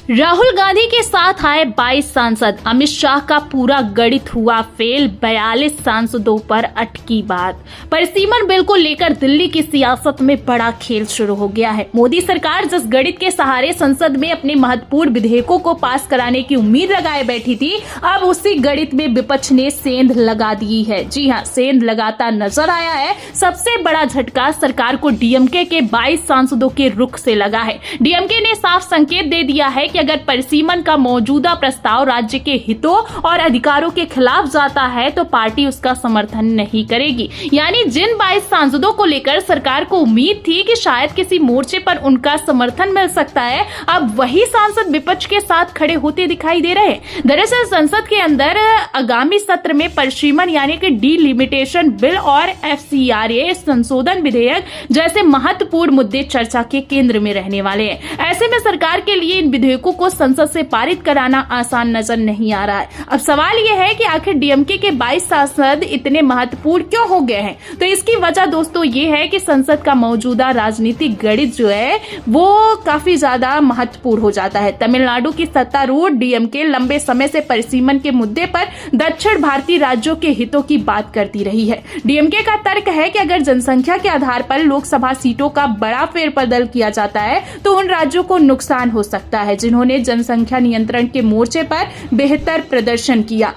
राहुल गांधी के साथ आए 22 सांसद, अमित शाह का पूरा गणित हुआ फेल, 42 सांसदों पर अटकी बात। परिसीमन बिल को लेकर दिल्ली की सियासत में बड़ा खेल शुरू हो गया है। मोदी सरकार जिस गणित के सहारे संसद में अपने महत्वपूर्ण विधेयकों को पास कराने की उम्मीद लगाए बैठी थी, अब उसी गणित में विपक्ष ने सेंध लगा दी है। जी हां, सेंध लगाता नजर आया है। सबसे बड़ा झटका सरकार को डीएमके के 22 सांसदों के रुख से लगा है। डीएमके ने साफ संकेत दे दिया है कि अगर परिसीमन का मौजूदा प्रस्ताव राज्य के हितों और अधिकारों के खिलाफ जाता है तो पार्टी उसका समर्थन नहीं करेगी। यानी जिन 22 सांसदों को लेकर सरकार को उम्मीद थी कि शायद किसी मोर्चे पर उनका समर्थन मिल सकता है, अब वही सांसद विपक्ष के साथ खड़े होते दिखाई दे रहे हैं। दरअसल संसद के अंदर आगामी सत्र में परिसीमन यानी कि डिलिमिटेशन बिल और एफसीआरए संशोधन विधेयक जैसे महत्वपूर्ण मुद्दे चर्चा के केंद्र में रहने वाले हैं। ऐसे में सरकार के लिए इन विधेयकों को संसद से पारित कराना आसान नजर नहीं आ रहा है। अब सवाल यह है कि आखिर डीएमके के 22 सांसद इतने महत्वपूर्ण क्यों हो गए हैं? तो इसकी वजह दोस्तों ये है कि संसद का मौजूदा राजनीतिक गणित जो है वो काफी ज्यादा महत्वपूर्ण हो जाता है। तमिलनाडु की सत्तारूढ़ डीएमके लंबे समय से परिसीमन के मुद्दे पर दक्षिण भारतीय राज्यों के हितों की बात करती रही है। डीएमके का तर्क है कि अगर जनसंख्या के आधार पर लोकसभा सीटों का बड़ा फेरबदल किया जाता है तो उन राज्यों को नुकसान हो सकता है जिन्होंने जनसंख्या नियंत्रण के मोर्चे पर बेहतर प्रदर्शन किया।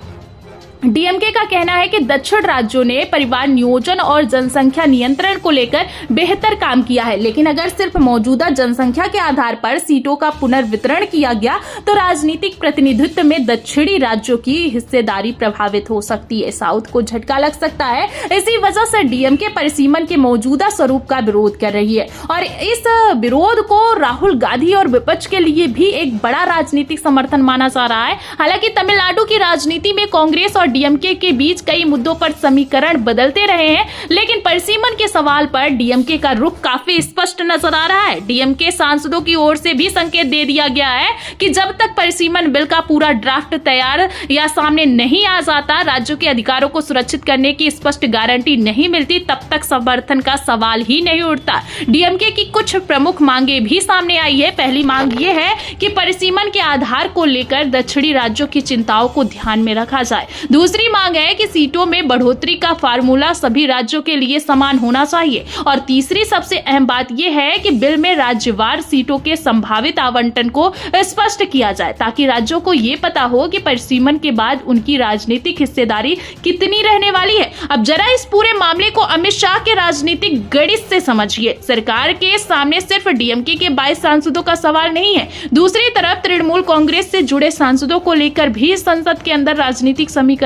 डीएमके का कहना है कि दक्षिण राज्यों ने परिवार नियोजन और जनसंख्या नियंत्रण को लेकर बेहतर काम किया है, लेकिन अगर सिर्फ मौजूदा जनसंख्या के आधार पर सीटों का पुनर्वितरण किया गया तो राजनीतिक प्रतिनिधित्व में दक्षिणी राज्यों की हिस्सेदारी प्रभावित हो सकती है। साउथ को झटका लग सकता है। इसी वजह से डीएमके परिसीमन के मौजूदा स्वरूप का विरोध कर रही है और इस विरोध को राहुल गांधी और विपक्ष के लिए भी एक बड़ा राजनीतिक समर्थन माना जा रहा है। हालांकि तमिलनाडु की राजनीति में कांग्रेस और डीएमके के बीच कई मुद्दों पर समीकरण बदलते रहे हैं, लेकिन परिसीमन के सवाल पर डीएमके का रुख काफी स्पष्ट नजर आ रहा है। डीएमके सांसदों की ओर से भी संकेत दे दिया गया है कि जब तक परिसीमन बिल का पूरा ड्राफ्ट तैयार या सामने नहीं आ जाता, राज्यों के अधिकारों को सुरक्षित करने की स्पष्ट गारंटी नहीं मिलती, तब तक समर्थन का सवाल ही नहीं उठता। डीएमके की कुछ प्रमुख मांगे भी सामने आई है। पहली मांग ये है कि परिसीमन के आधार को लेकर दक्षिणी राज्यों की चिंताओं को ध्यान में रखा जाए। दूसरी मांग है कि सीटों में बढ़ोतरी का फार्मूला सभी राज्यों के लिए समान होना चाहिए और तीसरी सबसे अहम बात यह है कि बिल में राज्यवार सीटों के संभावित आवंटन को स्पष्ट किया जाए ताकि राज्यों को यह पता हो कि परिसीमन के बाद उनकी राजनीतिक हिस्सेदारी कितनी रहने वाली है। अब जरा इस पूरे मामले को अमित शाह के राजनीतिक गणित से समझिए। सरकार के सामने सिर्फ डीएमके के 22 सांसदों का सवाल नहीं है, दूसरी तरफ तृणमूल कांग्रेस से जुड़े सांसदों को लेकर भी संसद के अंदर राजनीतिक समीकरण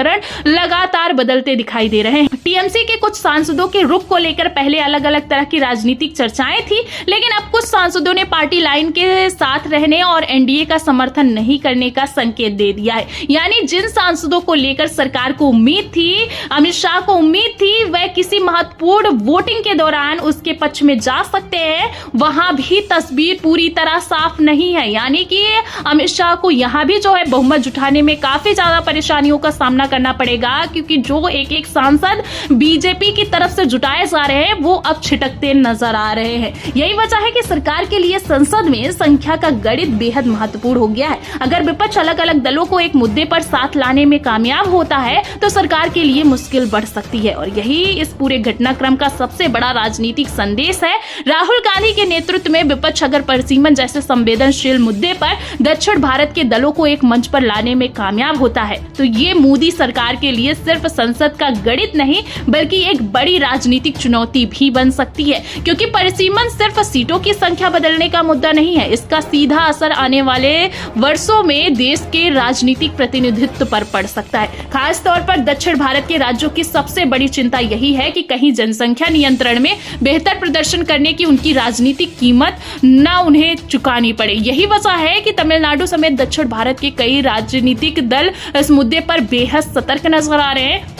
लगातार बदलते दिखाई दे रहे हैं। टीएमसी के कुछ सांसदों के रुख को लेकर पहले अलग अलग तरह की राजनीतिक चर्चाएं थी, लेकिन अब कुछ सांसदों ने पार्टी लाइन के साथ रहने और एनडीए का समर्थन नहीं करने का संकेत दे दिया है। यानी जिन सांसदों को लेकर सरकार को उम्मीद थी, अमित शाह को उम्मीद थी, वह किसी महत्वपूर्ण वोटिंग के दौरान उसके पक्ष में जा सकते हैं, वहां भी तस्वीर पूरी तरह साफ नहीं है। यानी कि अमित शाह को यहां भी जो है बहुमत जुटाने में काफी ज्यादा परेशानियों का सामना करना पड़ेगा, क्योंकि जो एक एक सांसद बीजेपी की तरफ से जुटाए जा रहे हैं वो अब छिटकते नजर आ रहे हैं। यही वजह है कि सरकार के लिए संसद में संख्या का गणित बेहद महत्वपूर्ण हो गया है। अगर विपक्ष अलग अलग दलों को एक मुद्दे पर साथ लाने में कामयाब होता है तो सरकार के लिए मुश्किल बढ़ सकती है और यही इस पूरे घटनाक्रम का सबसे बड़ा राजनीतिक संदेश है। राहुल गांधी के नेतृत्व में विपक्ष अगर परिसीमन जैसे संवेदनशील मुद्दे पर दक्षिण भारत के दलों को एक मंच पर लाने में कामयाब होता है तो ये मोदी सरकार के लिए सिर्फ संसद का गणित नहीं बल्कि एक बड़ी राजनीतिक चुनौती भी बन सकती है, क्योंकि परिसीमन सिर्फ सीटों की संख्या बदलने का मुद्दा नहीं है, इसका सीधा असर आने वाले वर्षों में देश के राजनीतिक प्रतिनिधित्व पर पड़ सकता है। खास तौर पर दक्षिण भारत के राज्यों की सबसे बड़ी चिंता यही है कि कहीं जनसंख्या नियंत्रण में बेहतर प्रदर्शन करने की उनकी राजनीतिक कीमत न उन्हें चुकानी पड़े। यही वजह है कि तमिलनाडु समेत दक्षिण भारत के कई राजनीतिक दल इस मुद्दे पर बेहद सतर्क नजर आ रहे हैं।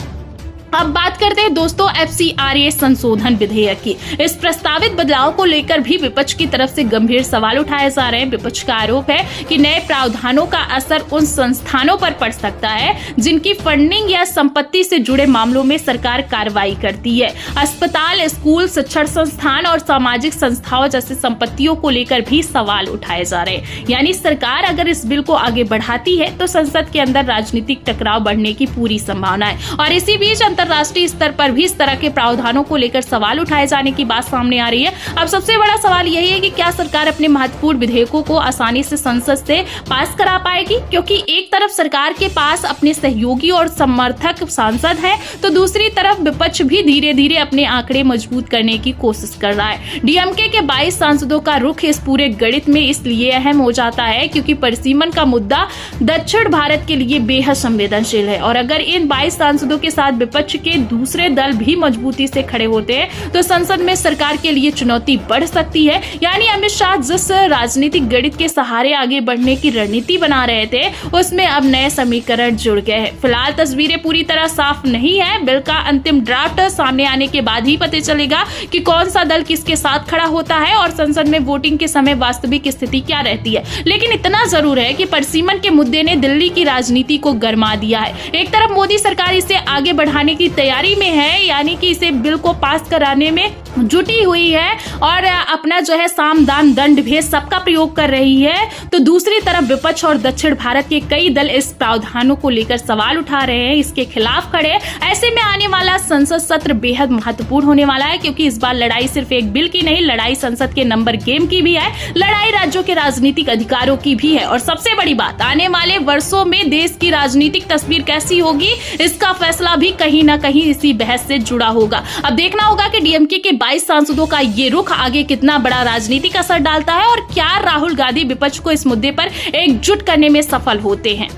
अब बात करते हैं दोस्तों FCRA संशोधन विधेयक की। इस प्रस्तावित बदलाव को लेकर भी विपक्ष की तरफ से गंभीर सवाल उठाए जा रहे हैं। विपक्ष का आरोप है कि नए प्रावधानों का असर उन संस्थानों पर पड़ सकता है जिनकी फंडिंग या संपत्ति से जुड़े मामलों में सरकार कार्रवाई करती है। अस्पताल, स्कूल, शिक्षण संस्थान और सामाजिक संस्थाओं जैसी संपत्तियों को लेकर भी सवाल उठाए जा रहे हैं। यानी सरकार अगर इस बिल को आगे बढ़ाती है तो संसद के अंदर राजनीतिक टकराव बढ़ने की पूरी संभावना है। और इसी बीच अंतर्राष्ट्रीय स्तर पर भी इस तरह के प्रावधानों को लेकर सवाल उठाए जाने की बात सामने आ रही है। अब सबसे बड़ा सवाल यही है कि क्या सरकार अपने महत्वपूर्ण विधेयकों को आसानी से संसद से पास करा पाएगी, क्योंकि एक तरफ सरकार के पास अपने सहयोगी और समर्थक सांसद हैं, तो दूसरी तरफ विपक्ष भी धीरे धीरे अपने आंकड़े मजबूत करने की कोशिश कर रहा है। डीएमके के 22 सांसदों का रुख इस पूरे गणित में इसलिए अहम हो जाता है क्योंकि परिसीमन का मुद्दा दक्षिण भारत के लिए बेहद संवेदनशील है, और अगर इन 22 सांसदों के साथ विपक्ष के दूसरे दल भी मजबूती से खड़े होते हैं तो संसद में सरकार के लिए चुनौती बढ़ सकती है। यानी अमित शाह जिस राजनीतिक गणित के सहारे आगे बढ़ने की रणनीति बना रहे थे उसमें अब नए समीकरण जुड़ गए हैं। फिलहाल तस्वीरें पूरी तरह साफ नहीं है। बिल का अंतिम ड्राफ्ट सामने आने के बाद ही पता चलेगा कि कौन सा दल किसके साथ खड़ा होता है और संसद में वोटिंग के समय वास्तविक स्थिति क्या रहती है। लेकिन इतना जरूर है कि परिसीमन के मुद्दे ने दिल्ली की राजनीति को गरमा दिया है। एक तरफ मोदी सरकार इसे आगे बढ़ाने की तैयारी में है, यानी कि इसे बिल को पास कराने में जुटी हुई है और अपना जो है साम दाम दंड भेद सबका प्रयोग कर रही है, तो दूसरी तरफ विपक्ष और दक्षिण भारत के कई दल इस प्रावधानों को लेकर सवाल उठा रहे हैं, इसके खिलाफ खड़े। ऐसे में आने वाला संसद सत्र बेहद महत्वपूर्ण होने वाला है, क्योंकि इस बार लड़ाई सिर्फ एक बिल की नहीं, लड़ाई संसद के नंबर गेम की भी है, लड़ाई राज्यों के राजनीतिक अधिकारों की भी है। और सबसे बड़ी बात, आने वाले वर्षों में देश की राजनीतिक तस्वीर कैसी होगी इसका फैसला भी कहीं ना कहीं इसी बहस से जुड़ा होगा। अब देखना होगा कि डीएमके के 22 सांसदों का ये रुख आगे कितना बड़ा राजनीतिक असर डालता है और क्या राहुल गांधी विपक्ष को इस मुद्दे पर एकजुट करने में सफल होते हैं।